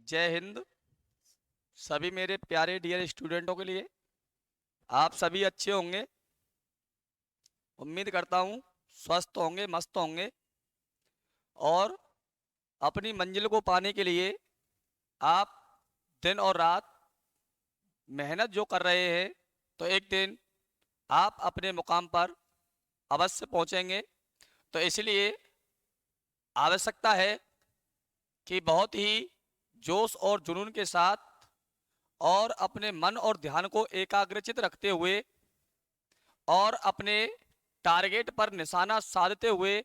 जय हिंद। सभी मेरे प्यारे डियर स्टूडेंटों के लिए आप सभी अच्छे होंगे। उम्मीद करता हूँ स्वस्थ होंगे, मस्त होंगे और अपनी मंजिल को पाने के लिए आप दिन और रात मेहनत जो कर रहे हैं, तो एक दिन आप अपने मुकाम पर अवश्य पहुँचेंगे। तो इसलिए आवश्यकता है कि बहुत ही जोश और जुनून के साथ और अपने मन और ध्यान को एकाग्रचित रखते हुए और अपने टारगेट पर निशाना साधते हुए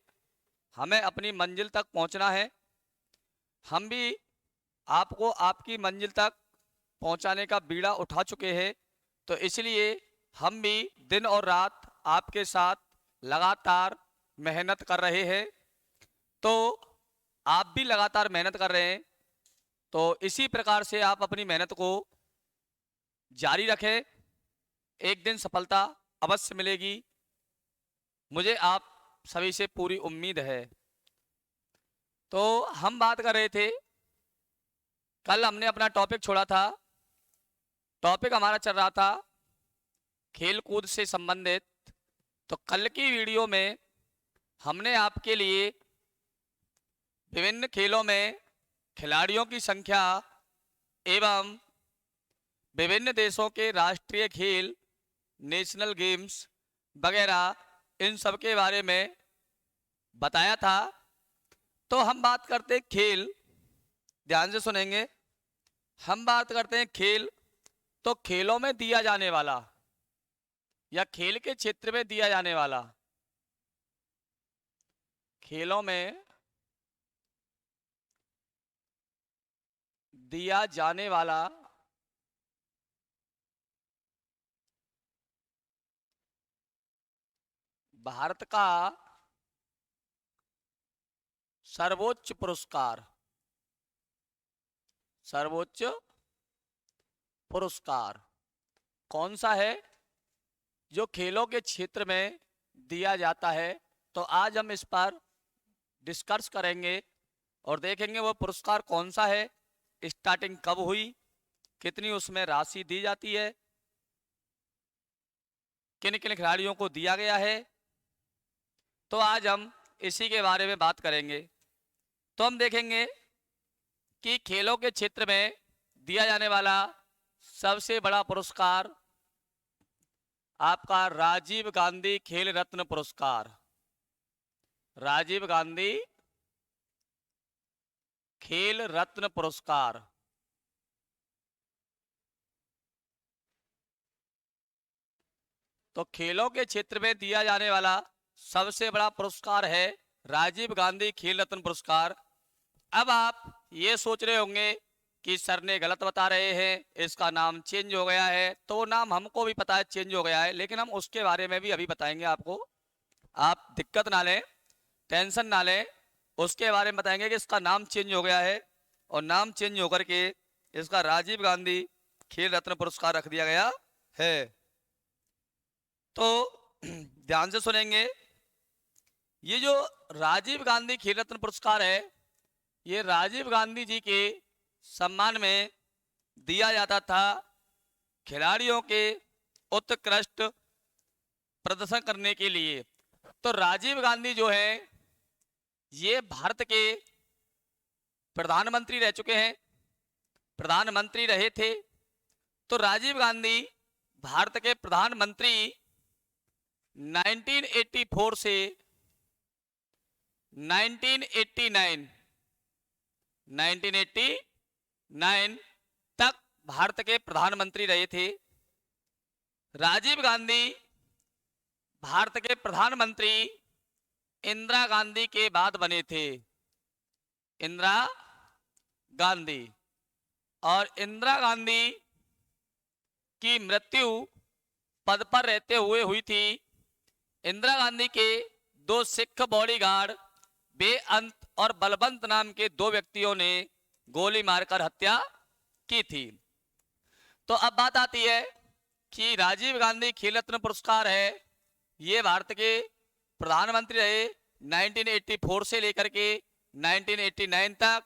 हमें अपनी मंजिल तक पहुंचना है। हम भी आपको आपकी मंजिल तक पहुंचाने का बीड़ा उठा चुके हैं, तो इसलिए हम भी दिन और रात आपके साथ लगातार मेहनत कर रहे हैं। तो आप भी लगातार मेहनत कर रहे हैं, तो इसी प्रकार से आप अपनी मेहनत को जारी रखें। एक दिन सफलता अवश्य मिलेगी, मुझे आप सभी से पूरी उम्मीद है। तो हम बात कर रहे थे, कल हमने अपना टॉपिक छोड़ा था। टॉपिक हमारा चल रहा था खेल कूद से संबंधित। तो कल की वीडियो में हमने आपके लिए विभिन्न खेलों में खिलाड़ियों की संख्या एवं विभिन्न देशों के राष्ट्रीय खेल, नेशनल गेम्स वगैरह, इन सब के बारे में बताया था। तो हम बात करते हैं खेल, ध्यान से सुनेंगे। हम बात करते हैं खेल, तो खेलों में दिया जाने वाला या खेल के क्षेत्र में दिया जाने वाला, खेलों में दिया जाने वाला भारत का सर्वोच्च पुरस्कार, सर्वोच्च पुरस्कार कौन सा है जो खेलों के क्षेत्र में दिया जाता है। तो आज हम इस पर डिस्कस करेंगे और देखेंगे वो पुरस्कार कौन सा है, स्टार्टिंग कब हुई, कितनी उसमें राशि दी जाती है, किन किन खिलाड़ियों को दिया गया है। तो आज हम इसी के बारे में बात करेंगे। तो हम देखेंगे कि खेलों के क्षेत्र में दिया जाने वाला सबसे बड़ा पुरस्कार आपका राजीव गांधी खेल रत्न पुरस्कार, राजीव गांधी खेल रत्न पुरस्कार। तो खेलों के क्षेत्र में दिया जाने वाला सबसे बड़ा पुरस्कार है राजीव गांधी खेल रत्न पुरस्कार। अब आप ये सोच रहे होंगे कि सर ने गलत बता रहे हैं, इसका नाम चेंज हो गया है। तो वो नाम हमको भी पता है चेंज हो गया है, लेकिन हम उसके बारे में भी अभी बताएंगे आपको। आप दिक्कत ना लें, टेंशन ना लें, उसके बारे में बताएंगे कि इसका नाम चेंज हो गया है और नाम चेंज होकर के इसका राजीव गांधी खेल रत्न पुरस्कार रख दिया गया है। तो ध्यान से सुनेंगे। ये जो राजीव गांधी खेल रत्न पुरस्कार है, ये राजीव गांधी जी के सम्मान में दिया जाता था खिलाड़ियों के उत्कृष्ट प्रदर्शन करने के लिए। तो राजीव गांधी जो है ये भारत के प्रधानमंत्री रह चुके हैं, प्रधानमंत्री रहे थे। तो राजीव गांधी भारत के प्रधानमंत्री 1984 से 1989 तक भारत के प्रधानमंत्री रहे थे। राजीव गांधी भारत के प्रधानमंत्री इंदिरा गांधी के बाद बने थे, इंदिरा गांधी। और इंदिरा गांधी की मृत्यु पद पर रहते हुए हुई थी। इंदिरा गांधी के दो सिख बॉडीगार्ड बेअंत और बलवंत नाम के दो व्यक्तियों ने गोली मारकर हत्या की थी। तो अब बात आती है कि राजीव गांधी खेल रत्न पुरस्कार है, ये भारत के प्रधानमंत्री रहे 1984 से लेकर के 1989 तक।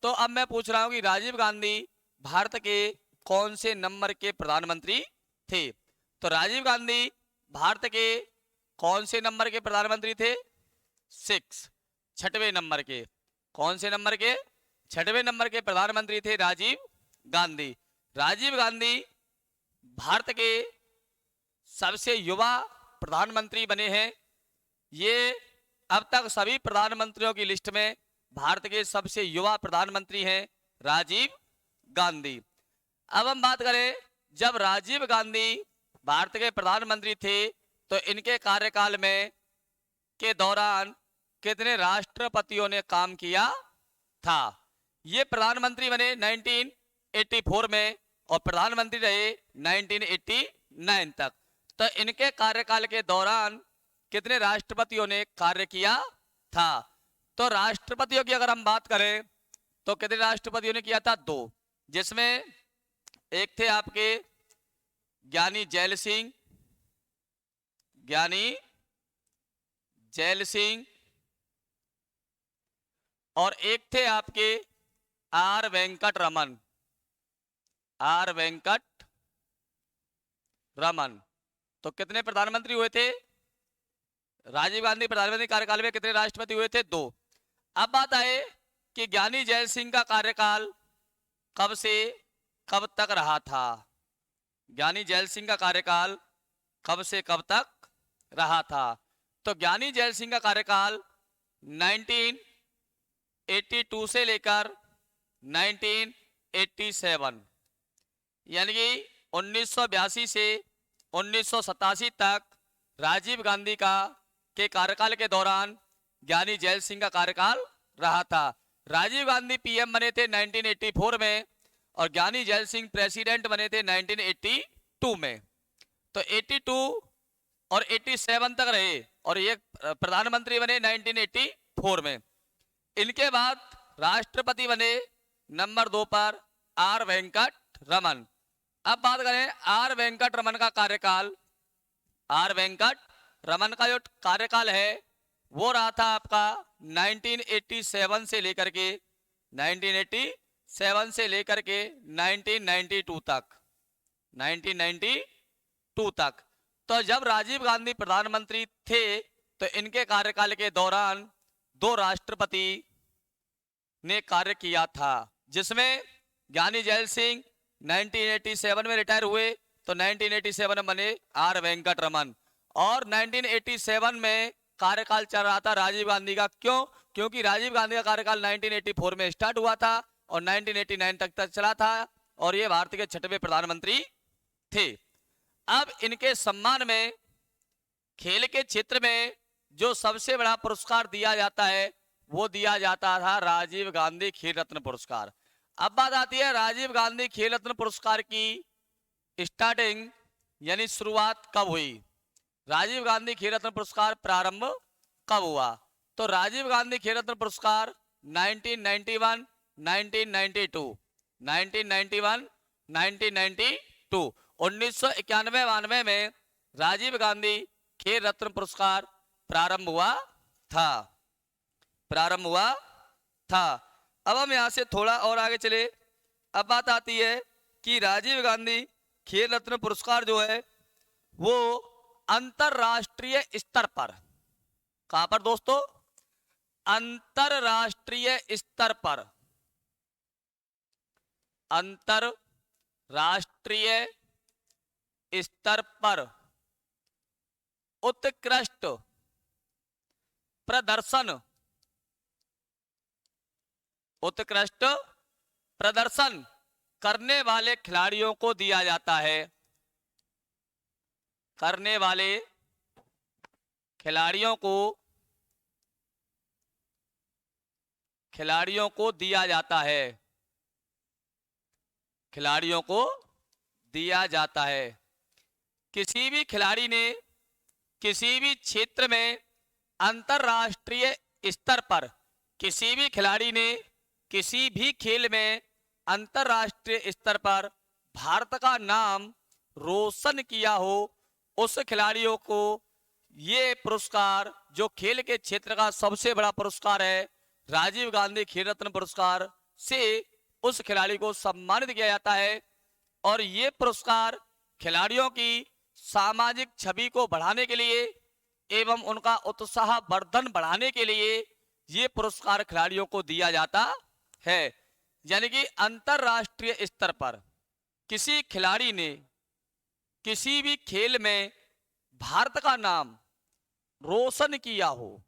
तो अब मैं पूछ रहा हूं कि राजीव गांधी भारत के कौन से नंबर के प्रधानमंत्री थे? तो राजीव गांधी भारत के कौन से नंबर के प्रधानमंत्री थे? 6, छठवें नंबर के। कौन से नंबर के? छठवें नंबर के प्रधानमंत्री थे राजीव गांधी। राजीव गांधी भारत के सबसे युवा प्रधानमंत्री बने हैं। ये अब तक सभी प्रधानमंत्रियों की लिस्ट में भारत के सबसे युवा प्रधानमंत्री हैं राजीव गांधी। अब हम बात करें, जब राजीव गांधी भारत के प्रधानमंत्री थे तो इनके कार्यकाल में के दौरान कितने राष्ट्रपतियों ने काम किया था? ये प्रधानमंत्री बने 1984 में और प्रधानमंत्री रहे 1989 तक। तो इनके कार्यकाल के दौरान कितने राष्ट्रपतियों ने कार्य किया था? तो राष्ट्रपतियों की अगर हम बात करें तो कितने राष्ट्रपतियों ने किया था? 2, जिसमें एक थे आपके ज्ञानी जैल सिंह, ज्ञानी जैल सिंह, और एक थे आपके आर वेंकट रमन, आर वेंकट रमन। तो कितने प्रधानमंत्री हुए थे? राजीव गांधी प्रधानमंत्री कार्यकाल में कितने राष्ट्रपति हुए थे? 2। अब बात आए कि ज्ञानी जैल सिंह का कार्यकाल कब से कब तक रहा था? ज्ञानी जैल सिंह का कार्यकाल कब से कब तक रहा था? तो ज्ञानी जैल सिंह का कार्यकाल 1982 से लेकर 1987, यानी कि 1982 से 1987 तक राजीव गांधी का के कार्यकाल के दौरान ज्ञानी जैल सिंह का कार्यकाल रहा था। राजीव गांधी पीएम बने थे 1984 में और ज्ञानी जैल सिंह प्रेसिडेंट बने थे 1982 में। तो 82 और 87 तक रहे और ये प्रधानमंत्री बने 1984 में। इनके बाद राष्ट्रपति बने नंबर 2 पर आर वेंकट रमन। अब बात करें आर वेंकट रमन का कार्यकाल। आर वेंकट रमन का जो कार्यकाल है वो रहा था आपका 1987 से लेकर के 1992 तक, 1992 तक। तो जब राजीव गांधी प्रधानमंत्री थे तो इनके कार्यकाल के दौरान 2 राष्ट्रपति ने कार्य किया था, जिसमें ज्ञानी जैल सिंह 1987 में रिटायर हुए तो 1987 में बने आर वेंकट रमन, और 1987 में कार्यकाल चल रहा था राजीव गांधी का। क्यों? क्योंकि राजीव गांधी का कार्यकाल 1984 में स्टार्ट हुआ था और 1989 तक चला था और ये भारत के 6वें प्रधानमंत्री थे। अब इनके सम्मान में खेल के क्षेत्र में जो सबसे बड़ा पुरस्कार दिया जाता है वो दिया जाता था राजीव गांधी खेल रत्न पुरस्कार। अब बात आती है राजीव गांधी खेल रत्न पुरस्कार की स्टार्टिंग यानी शुरुआत कब हुई? राजीव गांधी खेल रत्न पुरस्कार प्रारंभ कब हुआ? तो राजीव गांधी खेल रत्न पुरस्कार 1991, 1992, 1991, 1992, 1991-92 में राजीव गांधी खेल रत्न पुरस्कार प्रारंभ हुआ था, प्रारंभ हुआ था। अब हम यहां से थोड़ा और आगे चले। अब बात आती है कि राजीव गांधी खेल रत्न पुरस्कार जो है वो अंतरराष्ट्रीय स्तर पर, कहां पर दोस्तों? अंतरराष्ट्रीय स्तर पर, अंतरराष्ट्रीय स्तर पर उत्कृष्ट प्रदर्शन, उत्कृष्ट प्रदर्शन करने वाले खिलाड़ियों को दिया जाता है, करने वाले खिलाड़ियों को दिया जाता है, खिलाड़ियों को दिया जाता है। किसी भी खिलाड़ी ने किसी भी क्षेत्र में अंतरराष्ट्रीय स्तर पर, किसी भी खिलाड़ी ने किसी भी खेल में अंतरराष्ट्रीय स्तर पर भारत का नाम रोशन किया हो, उस खिलाड़ियों को ये पुरस्कार जो खेल के क्षेत्र का सबसे बड़ा पुरस्कार है राजीव गांधी खेल रत्न पुरस्कार से उस खिलाड़ी को सम्मानित किया जाता है। और ये पुरस्कार खिलाड़ियों की सामाजिक छवि को बढ़ाने के लिए एवं उनका उत्साह वर्धन बढ़ाने के लिए ये पुरस्कार खिलाड़ियों को दिया जाता है। यानी कि अंतरराष्ट्रीय स्तर पर किसी खिलाड़ी ने किसी भी खेल में भारत का नाम रोशन किया हो,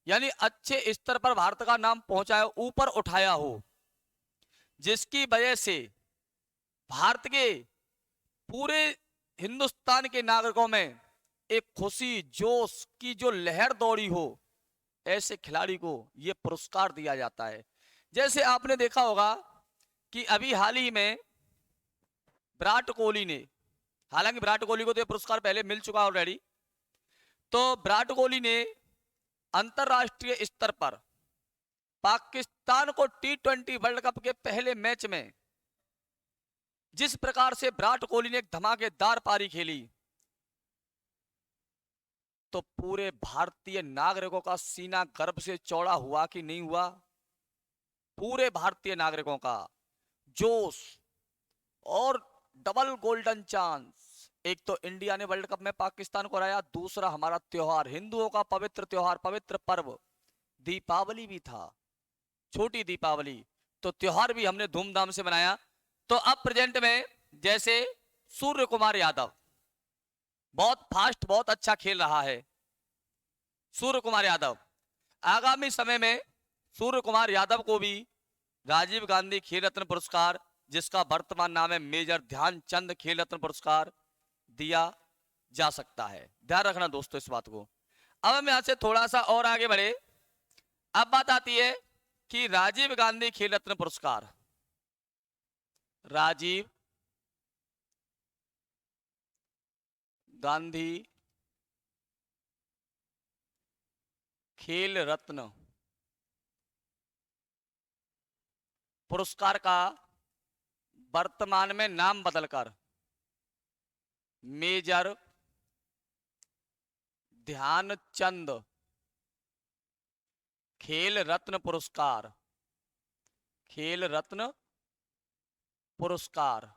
यानी अच्छे स्तर पर भारत का नाम पहुंचाया, ऊपर उठाया हो, जिसकी वजह से भारत के पूरे हिंदुस्तान के नागरिकों में एक खुशी जोश की जो लहर दौड़ी हो, ऐसे खिलाड़ी को यह पुरस्कार दिया जाता है। जैसे आपने देखा होगा कि अभी हाल ही में विराट कोहली ने, हालांकि विराट कोहली को तो यह पुरस्कार पहले मिल चुका ऑलरेडी, तो विराट कोहली ने अंतरराष्ट्रीय स्तर पर पाकिस्तान को T20 वर्ल्ड कप के पहले मैच में जिस प्रकार से विराट कोहली ने एक धमाकेदार पारी खेली, तो पूरे भारतीय नागरिकों का सीना गर्व से चौड़ा हुआ कि नहीं हुआ? पूरे भारतीय नागरिकों का जोश और डबल गोल्डन चांस। एक तो इंडिया ने वर्ल्ड कप में पाकिस्तान को हराया, दूसरा हमारा त्योहार, हिंदुओं का पवित्र त्योहार, पवित्र पर्व दीपावली भी था, छोटी दीपावली, तो त्योहार भी हमने धूमधाम से मनाया। तो अब प्रेजेंट में जैसे सूर्य कुमार यादव बहुत फास्ट, बहुत अच्छा खेल रहा है सूर्य कुमार यादव, आगामी समय में सूर्य कुमार यादव को भी राजीव गांधी खेल रत्न पुरस्कार, जिसका वर्तमान नाम है मेजर ध्यानचंद खेल रत्न पुरस्कार, दिया जा सकता है। ध्यान रखना दोस्तों इस बात को। अब हम यहां से थोड़ा सा और आगे बढ़े। अब बात आती है कि राजीव गांधी खेल रत्न पुरस्कार, राजीव गांधी खेल रत्न पुरस्कार का वर्तमान में नाम बदलकर मेजर ध्यानचंद खेल रत्न पुरस्कार, खेल रत्न पुरस्कार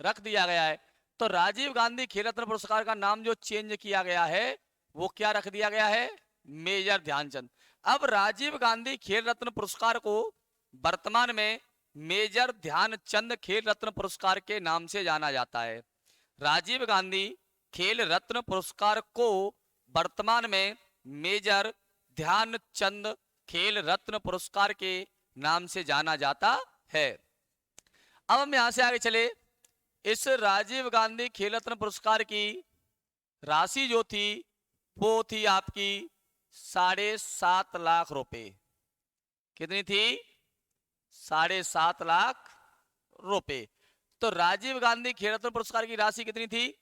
रख दिया गया है। तो राजीव गांधी खेल रत्न पुरस्कार का नाम जो चेंज किया गया है वो क्या रख दिया गया है? मेजर ध्यानचंद। अब राजीव गांधी खेल रत्न पुरस्कार को वर्तमान में मेजर ध्यानचंद खेल रत्न पुरस्कार के नाम से जाना जाता है। राजीव गांधी खेल रत्न पुरस्कार को वर्तमान में मेजर ध्यानचंद खेल रत्न पुरस्कार के नाम से जाना जाता है। अब हम यहां से आगे चले। इस राजीव गांधी खेल रत्न पुरस्कार की राशि जो थी वो थी आपकी 7.5 लाख रुपए। कितनी थी? 7.5 लाख रुपए। तो राजीव गांधी खेल रत्न पुरस्कार की राशि कितनी थी?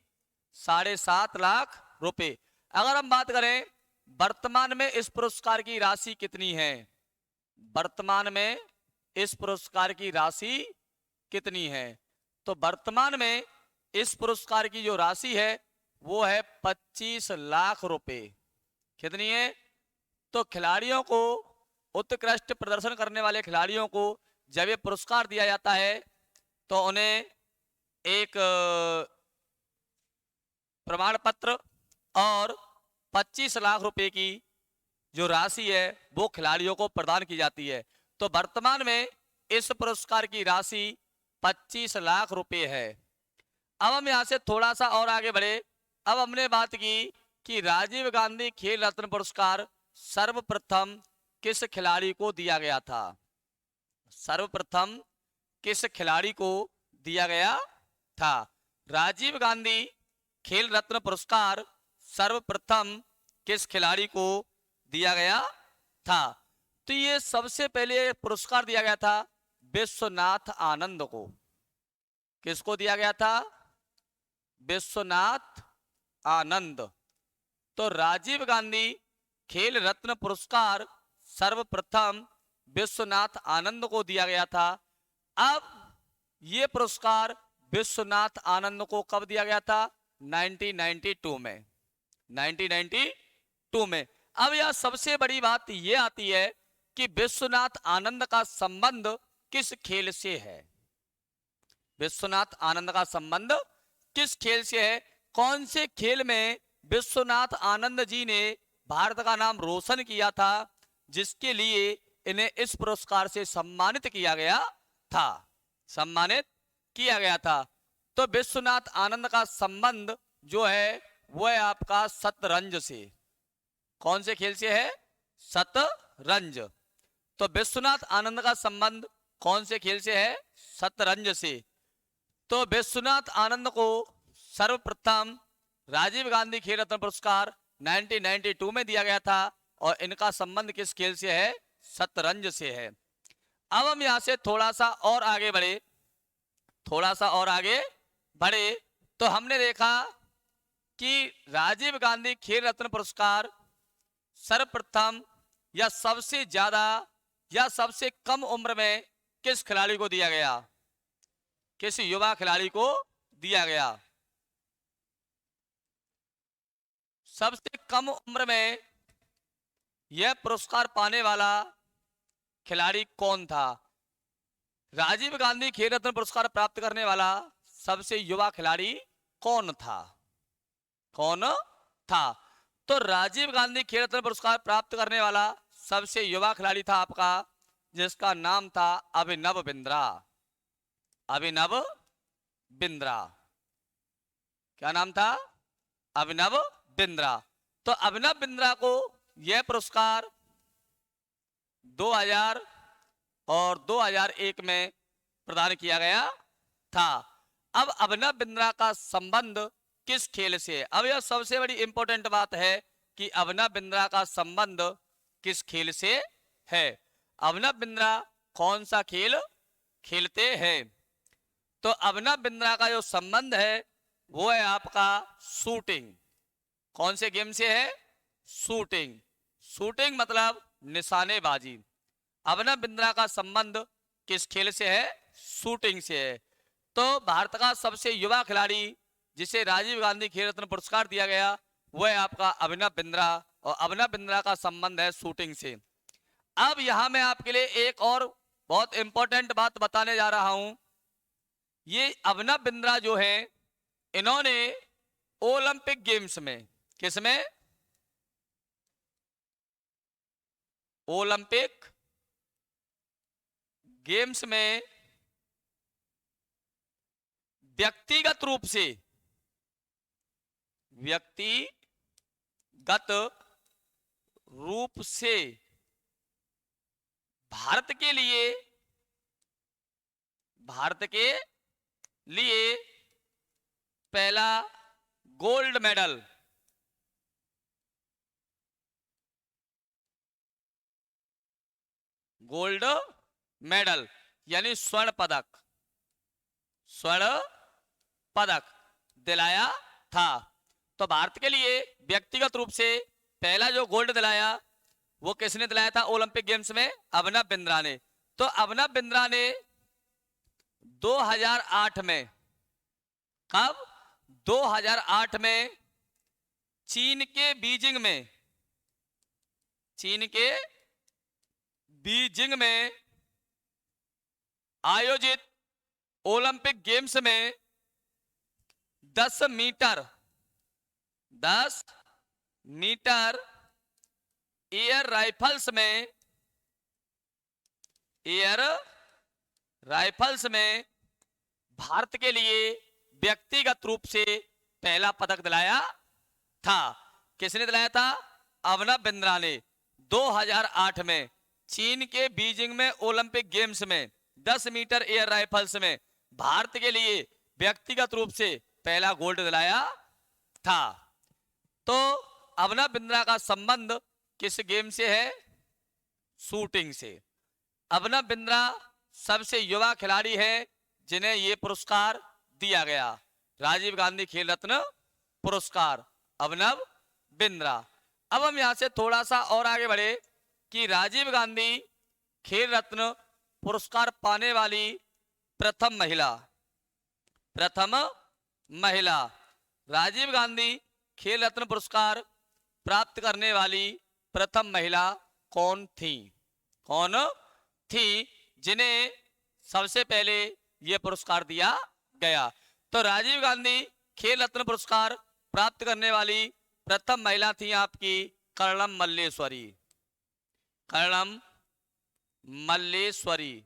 7.5 लाख रुपए। अगर हम बात करें वर्तमान में इस पुरस्कार की राशि कितनी है, वर्तमान में इस पुरस्कार की राशि कितनी है, तो वर्तमान में इस पुरस्कार की जो राशि है वो है 25 लाख रुपए। कितनी है? तो खिलाड़ियों को, उत्कृष्ट प्रदर्शन करने वाले खिलाड़ियों को जब ये पुरस्कार दिया जाता है तो उन्हें एक प्रमाण पत्र और 25 लाख रुपए की जो राशि है वो खिलाड़ियों को प्रदान की जाती है। तो वर्तमान में इस पुरस्कार की राशि 25 लाख रुपए है। अब हम यहां से थोड़ा सा और आगे बढ़े। अब हमने बात की कि राजीव गांधी खेल रत्न पुरस्कार सर्वप्रथम किस खिलाड़ी को दिया गया था? सर्वप्रथम किस खिलाड़ी को दिया गया था? राजीव गांधी खेल रत्न पुरस्कार सर्वप्रथम किस खिलाड़ी को दिया गया था? तो ये सबसे पहले पुरस्कार दिया गया था विश्वनाथ आनंद को। किसको दिया गया था? विश्वनाथ आनंद। तो राजीव गांधी खेल रत्न पुरस्कार सर्वप्रथम विश्वनाथ आनंद को दिया गया था। अब यह पुरस्कार विश्वनाथ आनंद को कब दिया गया था? 1992 में। 1992 में। अब यह सबसे बड़ी बात यह आती है कि विश्वनाथ आनंद का संबंध किस खेल से है? विश्वनाथ आनंद का संबंध किस खेल से है? कौन से खेल में विश्वनाथ आनंद जी ने भारत का नाम रोशन किया था, जिसके लिए इन्हें इस पुरस्कार से सम्मानित किया गया था? सम्मानित किया गया था। तो विश्वनाथ आनंद का संबंध जो है वो है आपका शतरंज से। कौन से खेल से है? शतरंज। तो विश्वनाथ आनंद का संबंध कौन से खेल से है? शतरंज से। तो विश्वनाथ आनंद को सर्वप्रथम राजीव गांधी खेल रत्न पुरस्कार 1992 में दिया गया था और इनका संबंध किस खेल से है? शतरंज से है। अब हम यहां से थोड़ा सा और आगे बढ़े तो हमने देखा कि राजीव गांधी खेल रत्न पुरस्कार सर्वप्रथम या सबसे ज्यादा या सबसे कम उम्र में किस खिलाड़ी को दिया गया? किस युवा खिलाड़ी को दिया गया? सबसे कम उम्र में यह पुरस्कार पाने वाला खिलाड़ी कौन था? राजीव गांधी खेल रत्न पुरस्कार प्राप्त करने वाला सबसे युवा खिलाड़ी कौन था? कौन था? तो राजीव गांधी खेल रत्न पुरस्कार प्राप्त करने वाला सबसे युवा खिलाड़ी था आपका, जिसका नाम था अभिनव बिंद्रा। अभिनव बिंद्रा। क्या नाम था? अभिनव बिंद्रा। तो अभिनव बिंद्रा को यह पुरस्कार 2000 और 2001 में प्रदान किया गया था। अब अभिनव बिंद्रा का संबंध किस खेल से है? अब यह सबसे बड़ी इंपॉर्टेंट बात है कि अभिनव बिंद्रा का संबंध किस खेल से है। अभिनव बिंद्रा कौन सा खेल खेलते हैं? तो अभिनव बिंद्रा का जो संबंध है वो है आपका शूटिंग। कौन से गेम से है? शूटिंग। शूटिंग मतलब निशानेबाजी। अभिनव बिंद्रा का संबंध किस खेल से है? शूटिंग से है। तो भारत का सबसे युवा खिलाड़ी जिसे राजीव गांधी खेल रत्न पुरस्कार दिया गया वो है आपका अभिनव बिंद्रा, और अभिनव बिंद्रा का संबंध है शूटिंग से। अब यहां मैं आपके लिए एक और बहुत इंपॉर्टेंट बात बताने जा रहा हूं। ये अभिनव बिंद्रा जो है, इन्होंने ओलंपिक गेम्स में, किसमें? ओलंपिक गेम्स में व्यक्तिगत रूप से भारत के लिए पहला गोल्ड मेडल यानी स्वर्ण पदक दिलाया था। तो भारत के लिए व्यक्तिगत रूप से पहला जो गोल्ड दिलाया वो किसने दिलाया था ओलंपिक गेम्स में? अभिनव बिंद्रा ने। तो अभिनव बिंद्रा ने 2008 में, कब? 2008 में चीन के बीजिंग में आयोजित ओलंपिक गेम्स में 10 मीटर एयर राइफल्स में भारत के लिए व्यक्तिगत रूप से पहला पदक दिलाया था। किसने दिलाया था? अभिनव बिंद्रा ने। 2008 में चीन के बीजिंग में ओलंपिक गेम्स में 10 मीटर एयर राइफल्स में भारत के लिए व्यक्तिगत रूप से पहला गोल्ड दिलाया था। तो अभिनव बिंद्रा का संबंध किस गेम से है? शूटिंग से। अभिनव बिंद्रा सबसे युवा खिलाड़ी है जिन्हें यह पुरस्कार दिया गया, राजीव गांधी खेल रत्न पुरस्कार, अभिनव बिंद्रा। अब हम यहां से थोड़ा सा और आगे बढ़े कि राजीव गांधी खेल रत्न पुरस्कार पाने वाली प्रथम महिला, राजीव गांधी खेल रत्न पुरस्कार प्राप्त करने वाली प्रथम महिला कौन थी? जिन्हें सबसे पहले यह पुरस्कार दिया गया। तो राजीव गांधी खेल रत्न पुरस्कार प्राप्त करने वाली प्रथम महिला थी आपकी कर्णम मल्लेश्वरी। कर्णम मल्लेश्वरी,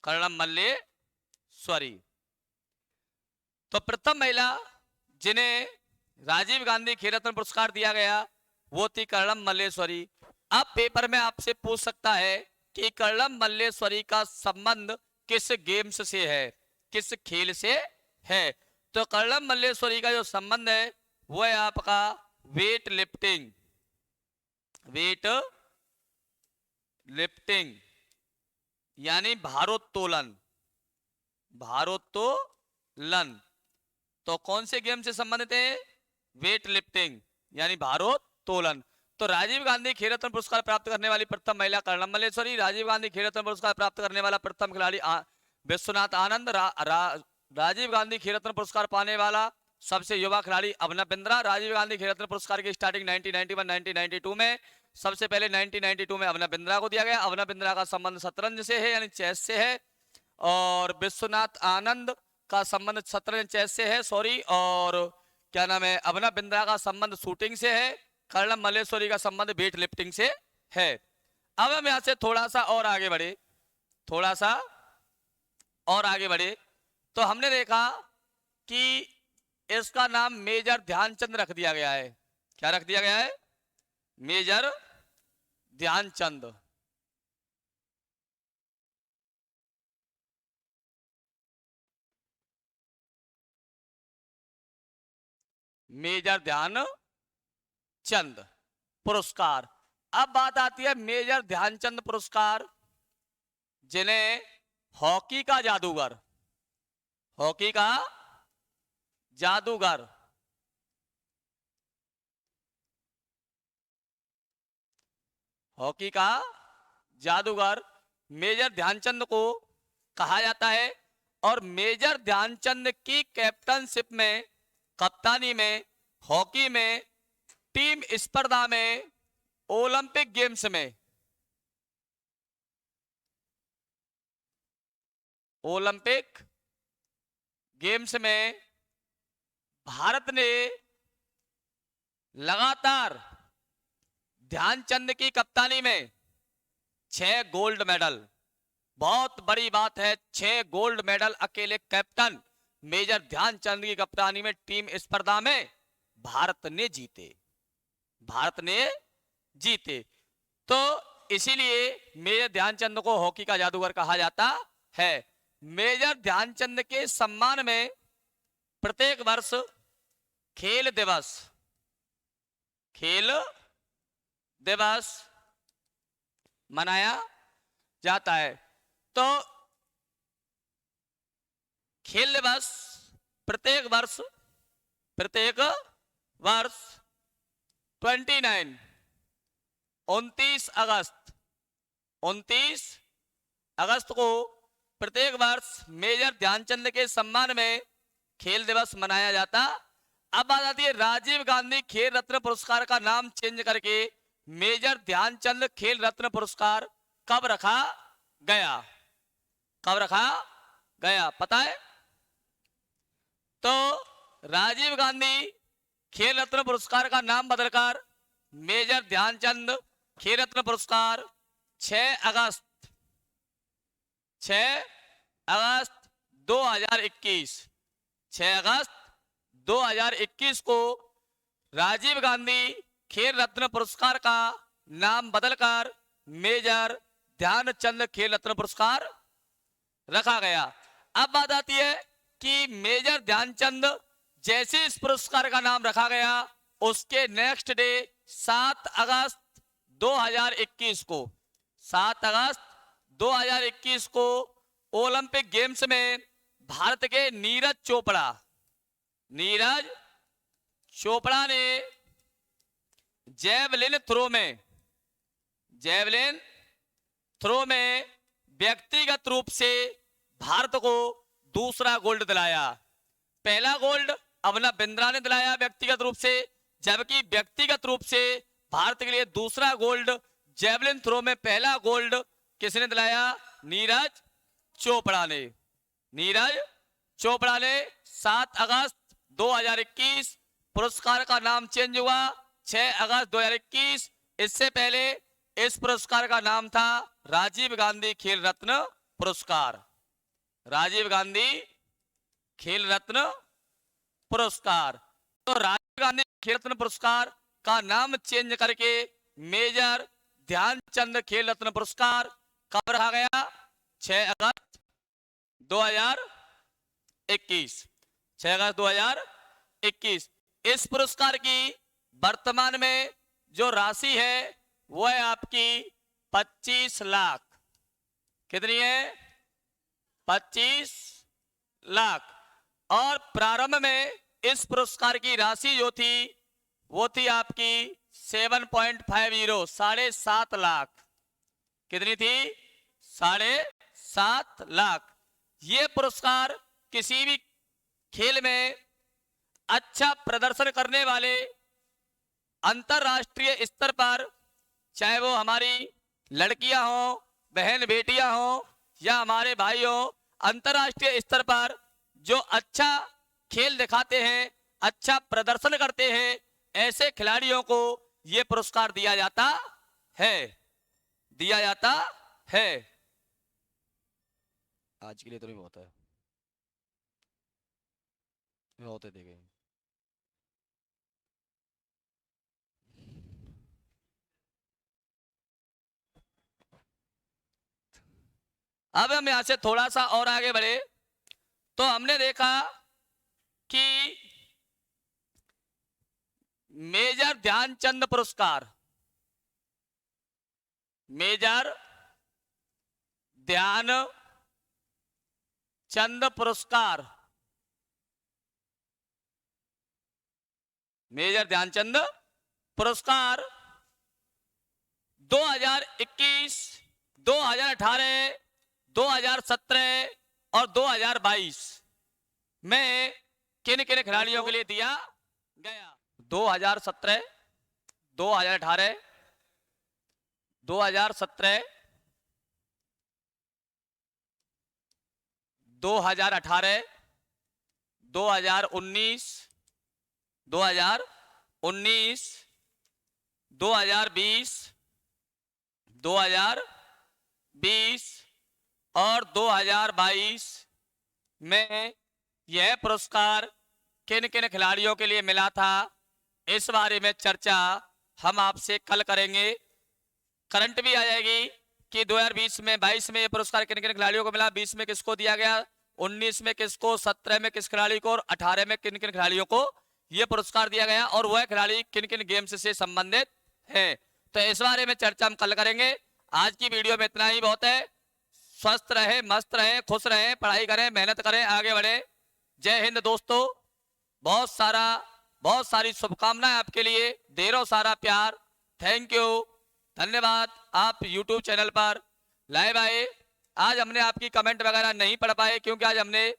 कर्णम मल्लेश्वरी। तो प्रथम महिला जिन्हें राजीव गांधी खेल रत्न पुरस्कार दिया गया वो थी कर्णम मल्लेश्वरी। अब पेपर में आपसे पूछ सकता है कि कर्णम मल्लेश्वरी का संबंध किस गेम्स से है, किस खेल से है। तो कर्णम मल्लेश्वरी का जो संबंध है वो है आपका वेट लिफ्टिंग, वेट लिफ्टिंग यानी भारोत्तोलन, भारोत्तोलन। तो कौन से गेम से संबंधित है? वेट लिफ्टिंग यानी भारोत्तोलन। तो राजीव गांधी खेल रत्न पुरस्कार प्राप्त करने वाली प्रथम महिला कर्णम मल्लेश्वरी, राजीव गांधी खेल रत्न पुरस्कार प्राप्त करने वाला प्रथम खिलाड़ी विश्वनाथ आनंद, राजीव गांधी खेल रत्न पुरस्कार पाने वाला सबसे युवा खिलाड़ी अभिनव बिंद्रा। राजीव गांधी खेल रत्न पुरस्कार की स्टार्टिंग 1991-1992 में, सबसे पहले 1992 में अभिनव बिंद्रा को दिया गया। अभिनव बिंद्रा का संबंध शतरंज से है यानी चेस से है, और विश्वनाथ आनंद का संबंध शतरंज चेस से है, सॉरी, और क्या नाम है, अभिनव बिंद्रा का संबंध शूटिंग से है, कर्णम मल्लेश्वरी का संबंध वेट लिफ्टिंग से है। अब हम यहां से थोड़ा सा और आगे बढ़े, थोड़ा सा और आगे बढ़े तो हमने देखा कि इसका नाम मेजर ध्यानचंद रख दिया गया है। क्या रख दिया गया है? मेजर ध्यानचंद। मेजर ध्यानचंद पुरस्कार। अब बात आती है मेजर ध्यानचंद पुरस्कार जिन्हें हॉकी का जादूगर, हॉकी का जादूगर, हॉकी का जादूगर मेजर ध्यानचंद को कहा जाता है। और मेजर ध्यानचंद की कैप्टनशिप में, कप्तानी में, हॉकी में, टीम स्पर्धा में, ओलंपिक गेम्स में, ओलंपिक गेम्स में भारत ने लगातार ध्यानचंद की कप्तानी में 6 गोल्ड मेडल, बहुत बड़ी बात है, 6 गोल्ड मेडल अकेले कैप्टन मेजर ध्यानचंद की कप्तानी में टीम स्पर्धा में भारत ने जीते, भारत ने जीते। तो इसीलिए मेजर ध्यानचंद को हॉकी का जादूगर कहा जाता है। मेजर ध्यानचंद के सम्मान में प्रत्येक वर्ष खेल दिवस, खेल दिवस मनाया जाता है। तो खेल दिवस प्रत्येक वर्ष 29 अगस्त को प्रत्येक वर्ष मेजर ध्यानचंद के सम्मान में खेल दिवस मनाया जाता। अब बात आती है राजीव गांधी खेल रत्न पुरस्कार का नाम चेंज करके मेजर ध्यानचंद खेल रत्न पुरस्कार कब रखा गया? कब रखा गया पता है? तो राजीव गांधी खेल रत्न पुरस्कार का नाम बदलकर मेजर ध्यानचंद खेल रत्न पुरस्कार 6 अगस्त 2021 को राजीव गांधी खेल रत्न पुरस्कार का नाम बदलकर मेजर ध्यानचंद खेल रत्न पुरस्कार रखा गया। अब बात आती है कि मेजर ध्यानचंद जैसे इस पुरस्कार का नाम रखा गया उसके नेक्स्ट डे 7 अगस्त 2021 को 7 अगस्त 2021 को ओलंपिक गेम्स में भारत के नीरज चोपड़ा ने जैवलिन थ्रो में व्यक्तिगत रूप से भारत को दूसरा गोल्ड दिलाया। पहला गोल्ड अभिनव बिंद्रा ने दिलाया व्यक्तिगत रूप से, जबकि व्यक्तिगत रूप से भारत के लिए दूसरा गोल्ड जैवलिन थ्रो में पहला गोल्ड किसने दिलाया? नीरज चोपड़ा ने। नीरज चोपड़ा ने 7 अगस्त 2021। पुरस्कार का नाम चेंज हुआ 6 अगस्त 2021। इससे पहले इस पुरस्कार का नाम था राजीव गांधी खेल रत्न पुरस्कार। राजीव गांधी खेल रत्न पुरस्कार। तो राजीव गांधी खेल रत्न पुरस्कार का नाम चेंज करके मेजर ध्यानचंद खेल रत्न पुरस्कार कब रखा गया? 6 अगस्त 2021। 6 अगस्त 2021। इस पुरस्कार की वर्तमान में जो राशि है वो है आपकी 25 लाख। कितनी है? 25 लाख। और प्रारंभ में इस पुरस्कार की राशि जो थी वो थी आपकी 7.50 7.5 लाख। कितनी थी? 7.5 लाख। ये पुरस्कार किसी भी खेल में अच्छा प्रदर्शन करने वाले अंतरराष्ट्रीय स्तर पर, चाहे वो हमारी लड़कियां हो, बहन बेटियां हो या हमारे भाई हो, अंतरराष्ट्रीय स्तर पर जो अच्छा खेल दिखाते हैं, अच्छा प्रदर्शन करते हैं, ऐसे खिलाड़ियों को यह पुरस्कार दिया जाता है। दिया जाता है। आज के लिए तो नहीं बहुत है, बहुत है देखें। अब हम यहां से थोड़ा सा और आगे बढ़े तो हमने देखा कि मेजर ध्यानचंद पुरस्कार, मेजर ध्यानचंद पुरस्कार, मेजर ध्यानचंद पुरस्कार 2021, 2018, 2017 और 2022 में किन किन खिलाड़ियों के लिए दिया गया? 2017, 2018, 2017, 2018, 2019, 2019, 2020, 2020 और 2022 में यह पुरस्कार किन किन खिलाड़ियों के लिए मिला था, इस बारे में चर्चा हम आपसे कल करेंगे। करंट भी आ जाएगी कि 2020 में 22 में यह पुरस्कार किन किन खिलाड़ियों को मिला, 20 में किसको दिया गया, 19 में किसको, 17 में किस खिलाड़ी को और 18 में किन किन खिलाड़ियों को यह पुरस्कार दिया गया और वह खिलाड़ी किन किन गेम्स से संबंधित है। तो इस बारे में चर्चा हम कल करेंगे। आज की वीडियो में इतना ही बहुत है। स्वस्थ रहे, मस्त रहे, खुश रहे, पढ़ाई करें, मेहनत करें, आगे बढ़े। जय हिंद दोस्तों। बहुत सारी शुभकामनाएं आपके लिए, ढेरों सारा प्यार। थैंक यू, धन्यवाद। आप YouTube चैनल पर लाइव आए। आज हमने आपकी कमेंट वगैरह नहीं पढ़ पाए क्योंकि आज हमने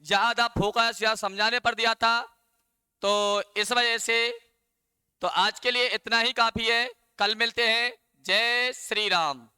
ज्यादा फोकस या समझाने पर दिया था, तो इस वजह से। तो आज के लिए इतना ही काफी है। कल मिलते हैं। जय श्री राम।